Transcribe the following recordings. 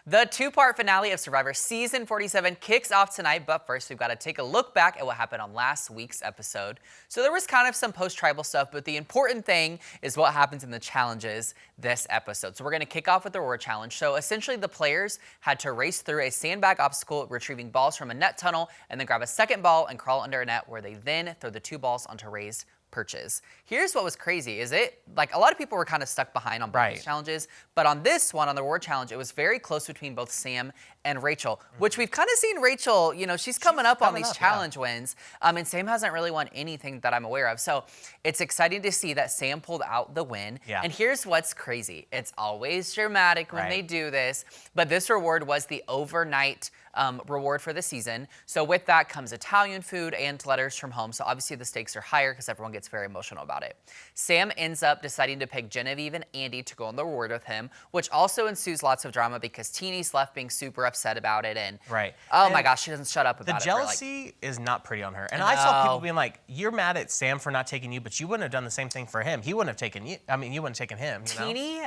The two-part finale of Survivor Season 47 kicks off tonight, but first we've got to take a look back at what happened on last week's episode. So there was kind of some post-tribal stuff, but the important thing is what happens in the challenges this episode. So we're going to kick off with the Roar Challenge. So essentially the players had to race through a sandbag obstacle, retrieving balls from a net tunnel, and then grab a second ball and crawl under a net where they then throw the two balls onto raised perches. Here's what was crazy, is it, like a lot of people were kind of stuck behind on both these challenges, but on this one, on the Roar Challenge, it was very close between both Sam and Rachel, which we've kind of seen Rachel, you know, she's coming up on these challenge wins, and Sam hasn't really won anything that I'm aware of. So it's exciting to see that Sam pulled out the win. And here's what's crazy. It's always dramatic when they do this, but this reward was the overnight reward for the season. So with that comes Italian food and letters from home. So obviously the stakes are higher because everyone gets very emotional about it. Sam ends up deciding to pick Genevieve and Andy to go on the reward with him, which also ensues lots of drama because Teeny's left being super upset about it. And oh my gosh, she doesn't shut up about it. The jealousy is not pretty on her. And I saw people being like, you're mad at Sam for not taking you, but you wouldn't have done the same thing for him. He wouldn't have taken you. I mean, you wouldn't have taken him. You know? Teeny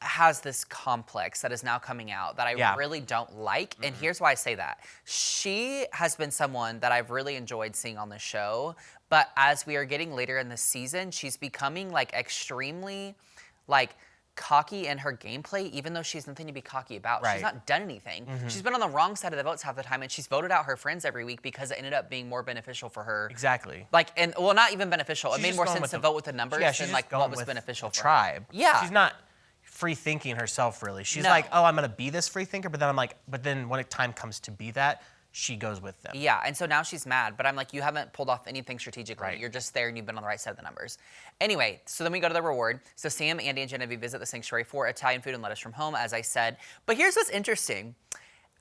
has this complex that is now coming out that I really don't like. And here's why I say that. She has been someone that I've really enjoyed seeing on the show, but as we are getting later in the season, she's becoming like extremely like cocky in her gameplay, even though she's nothing to be cocky about. She's not done anything. She's been on the wrong side of the votes half the time, and she's voted out her friends every week because it ended up being more beneficial for her. Exactly. Like, and well, not even beneficial. It made more sense to vote with the numbers than like what was beneficial for tribe. Her. Yeah. She's not free thinking herself, really. She's like, oh, I'm going to be this free thinker, but then I'm like, but then when time comes to be that, she goes with them. Yeah, and so now she's mad, but I'm like, you haven't pulled off anything strategically. You're just there and you've been on the right side of the numbers. Anyway, so then we go to the reward. So Sam, Andy, and Genevieve visit the sanctuary for Italian food and letters from home, as I said. But here's what's interesting.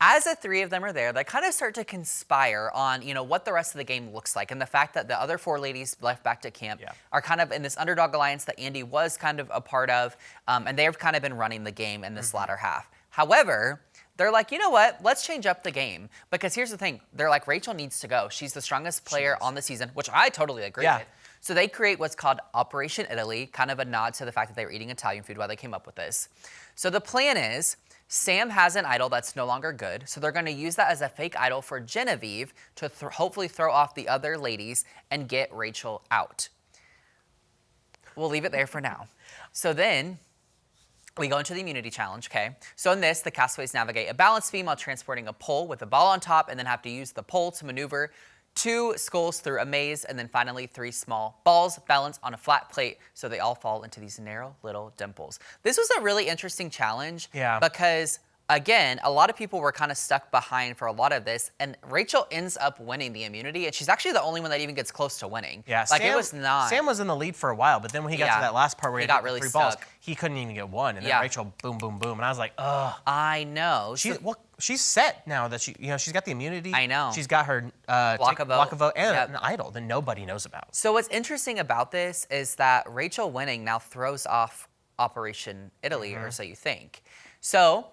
As the three of them are there, they kind of start to conspire on, you know, what the rest of the game looks like. And the fact that the other four ladies left back to camp are kind of in this underdog alliance that Andy was kind of a part of. And they've kind of been running the game in this latter half. However, they're like, you know what? Let's change up the game. Because here's the thing. They're like, Rachel needs to go. She's the strongest player on the season, which I totally agree with. So they create what's called Operation Italy, kind of a nod to the fact that they were eating Italian food while they came up with this. So the plan is, Sam has an idol that's no longer good, so they're going to use that as a fake idol for Genevieve to hopefully throw off the other ladies and get Rachel out. We'll leave it there for now. So then we go into the immunity challenge, okay? So in this, the castaways navigate a balance beam while transporting a pole with a ball on top and then have to use the pole to maneuver 2 skulls through a maze, and then finally 3 small balls balanced on a flat plate so they all fall into these narrow little dimples. This was a really interesting challenge because, again, a lot of people were kind of stuck behind for a lot of this, and Rachel ends up winning the immunity, and she's actually the only one that even gets close to winning. Yeah, like Sam, it was not. Sam was in the lead for a while, but then when he got to that last part where he got really 3 balls, he couldn't even get one, and then Rachel, boom, boom, boom, and I was like, ugh. I know. She's set now that she's got the immunity. I know. She's got her block of vote and an idol that nobody knows about. So what's interesting about this is that Rachel winning now throws off Operation Italy, or so you think. So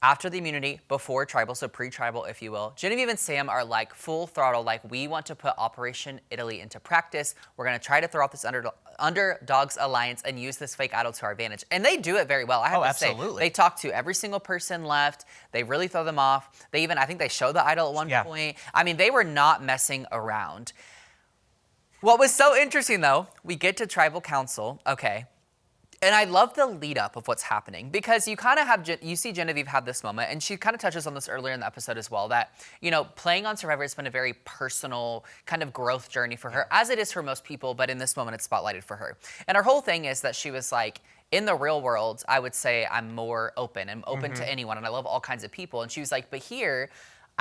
after the immunity, before tribal, so pre-tribal, if you will, Genevieve and Sam are like full throttle, like we want to put Operation Italy into practice. We're going to try to throw off this underdogs alliance and use this fake idol to our advantage. And they do it very well. I have to say, they talk to every single person left. They really throw them off. They even, I think they show the idol at one point. I mean, they were not messing around. What was so interesting though, we get to tribal council, okay. And I love the lead up of what's happening because you kind of have, you see Genevieve have this moment, and she kind of touches on this earlier in the episode as well, that, you know, playing on Survivor has been a very personal kind of growth journey for her, as it is for most people, but in this moment it's spotlighted for her. And her whole thing is that she was like, in the real world, I would say I'm more open. I'm open to anyone, and I love all kinds of people. And she was like, but here,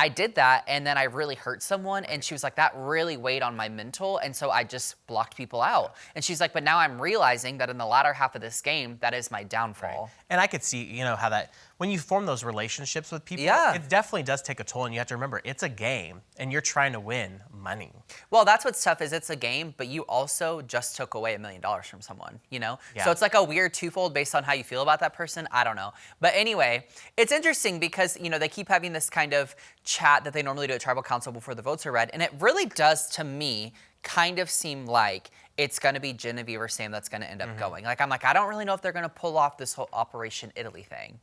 I did that, and then I really hurt someone, and she was like, that really weighed on my mental, and so I just blocked people out. And she's like, but now I'm realizing that in the latter half of this game, that is my downfall. And I could see, you know, how that, when you form those relationships with people, it definitely does take a toll, and you have to remember, it's a game, and you're trying to win money. Well, that's what's tough, is it's a game, but you also just took away $1 million from someone, you know? So it's like a weird twofold based on how you feel about that person. I don't know. But anyway, it's interesting because, you know, they keep having this kind of chat that they normally do at Tribal Council before the votes are read, and it really does, to me, kind of seem like it's going to be Genevieve or Sam that's going to end up going. Like, I'm like, I don't really know if they're going to pull off this whole Operation Italy thing.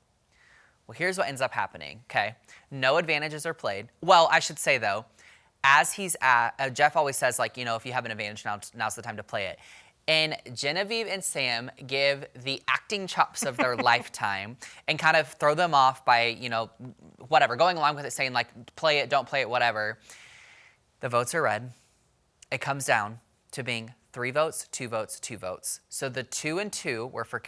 Well, here's what ends up happening, okay? No advantages are played. Well, I should say, though, as he's at, Jeff always says, like, you know, if you have an advantage, now's the time to play it. And Genevieve and Sam give the acting chops of their lifetime and kind of throw them off by, you know, whatever, going along with it, saying, like, play it, don't play it, whatever. The votes are read. It comes down to being 3 votes, 2 votes, 2 votes. So the 2 and 2 were for,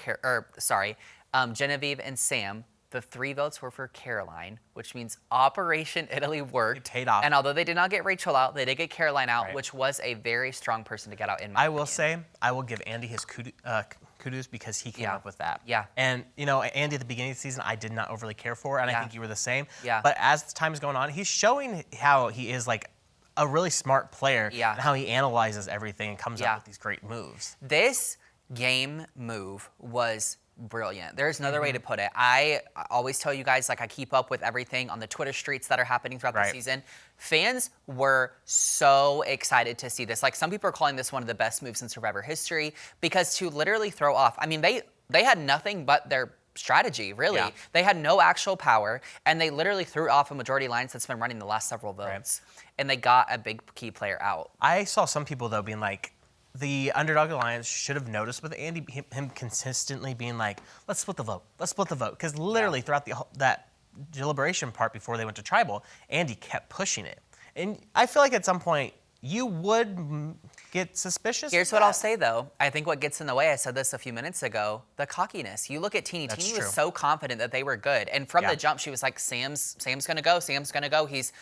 Genevieve and Sam. The 3 votes were for Caroline, which means Operation Italy worked. It paid off. And although they did not get Rachel out, they did get Caroline out, Right. which was a very strong person to get out in my I opinion. will say, I will give Andy his kudos because he came Yeah. up with that. Yeah. And, you know, Andy at the beginning of the season, I did not overly care for, and Yeah. I think you were the same. Yeah. But as time is going on, he's showing how he is, like, a really smart player. Yeah. And how he analyzes everything and comes Yeah. up with these great moves. This game move was brilliant. There's another Mm-hmm. way to put it. I always tell you guys, like, I keep up with everything on the Twitter streets that are happening throughout the Right. season. Fans were so excited to see this. Like, some people are calling this one of the best moves in Survivor history because to literally throw off, I mean, they had nothing but their strategy, really. Yeah. They had no actual power, and they literally threw off a majority alliance that's been running the last several votes, and they got a big key player out. I saw some people, though, being like, the Underdog Alliance should have noticed with Andy, him consistently being like, let's split the vote. Let's split the vote. Because literally throughout that deliberation part before they went to Tribal, Andy kept pushing it. And I feel like at some point, you would get suspicious. Here's of what that. I'll say, though. I think what gets in the way, I said this a few minutes ago, the cockiness. You look at Teeny. That's Teeny was true. so confident that they were good. And from Yeah. the jump, she was like, Sam's going to go. Sam's going to go. He's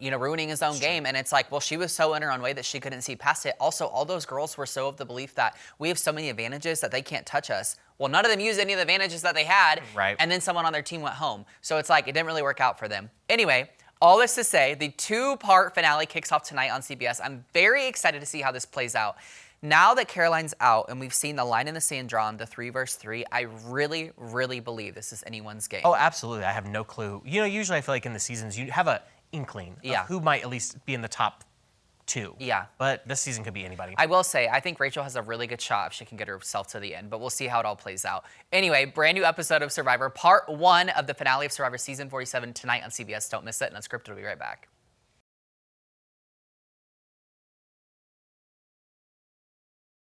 ruining his own game. And it's like, well, she was so in her own way that she couldn't see past it. Also, all those girls were so of the belief that we have so many advantages that they can't touch us. Well, none of them used any of the advantages that they had. Right. And then someone on their team went home. So it's like, it didn't really work out for them. Anyway, all this to say, the 2-part finale kicks off tonight on CBS. I'm very excited to see how this plays out. Now that Caroline's out and we've seen the line in the sand drawn, the 3 versus 3, I really, really believe this is anyone's game. Oh, absolutely. I have no clue. You know, usually I feel like in the seasons, you have a inkling Yeah. of who might at least be in the top 2. Yeah. But this season could be anybody. I will say, I think Rachel has a really good shot if she can get herself to the end, but we'll see how it all plays out. Anyway, brand new episode of Survivor, part 1 of the finale of Survivor Season 47 tonight on CBS. Don't miss it, and Unscripted will be right back.